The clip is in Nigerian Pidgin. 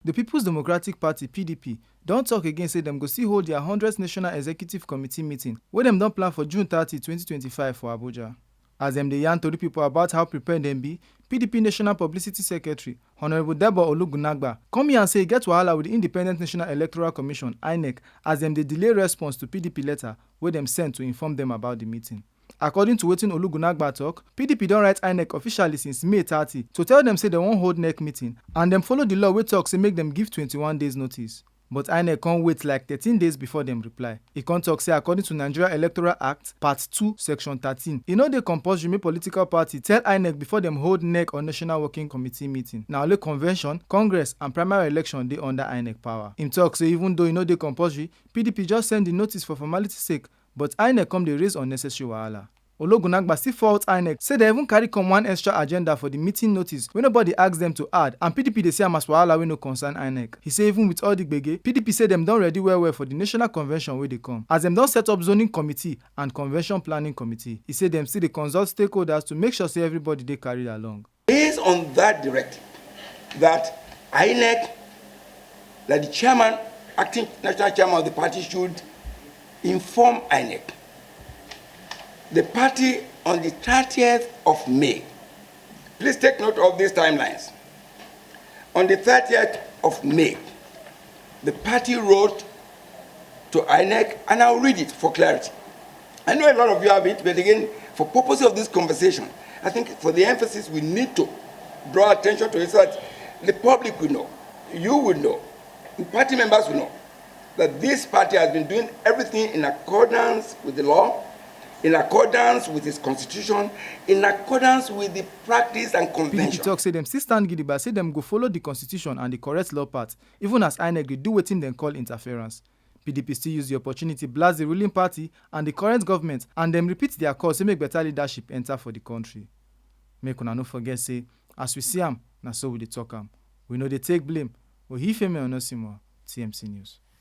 The People's Democratic Party (PDP) don tok again say dem go still hold dia 100th National Executive Committee meeting wey dem don plan for June 30, 2025 for Abuja. As dem dey yarn tori pipo about how prepared dem be, PDP National Publicity Secretary Hon. Debo come yarn say e get wahala with the Independent National Electoral Commission (INEC) as dem dey delay response to PDP letter wey dem send to inform dem about the meeting. According to wetin Olugunagba tok, PDP don write INEC officially since May 30 to tell dem say dem wan hold NEC meeting and dem follow the law wey tok say make dem give 21 days notice. But INEC come wait like 13 days before dem reply. E come tok say according to Nigeria Electoral Act, Part 2, Section 13, e no dey compulsory make political party tell INEC before dem hold NEC or National Working Committee meeting. Na only convention, congress and primary election dey under INEC power. Im tok say even though e no dey compulsory, PDP just send the notice for formality sake, but INEC come dey raise unnecessary wahala. Ologunagba still fault INEC say dem even carry come one extra agenda for the meeting notice wey nobody ask dem to add, and PDP dey see am as wahala wey no concern INEC. He say even with all the gbege, PDP say dem don ready well for the national convention wey dey come, as dem don set up zoning committee and convention planning committee. He say dem still dey consult stakeholders to make sure say everybody dey carried along. Based on that directive, that INEC, that the chairman, acting national chairman of the party should inform INEC. The party on the 30th of May, please take note of these timelines. On the 30th of May, the party wrote to INEC, and I'll read it for clarity. I know a lot of you have it, but again, for purposes of this conversation, I think for the emphasis, we need to draw attention to it so that the public will know, you will know, the party members will know that this party has been doing everything in accordance with the law, in accordance with its constitution, in accordance with the practice and convention. PDP tok say dem still stand gidigba say dem go follow the constitution and the correct law path, even as INEC dey do wetin dem call interference. PDP still use the opportunity blast the ruling party and the current government, and dem repeat their call say make better leadership enter for the country. Make una no forget say, as we see am, na so we dey talk am. We no dey take blame. Ohifemi Onosimo, TMC News.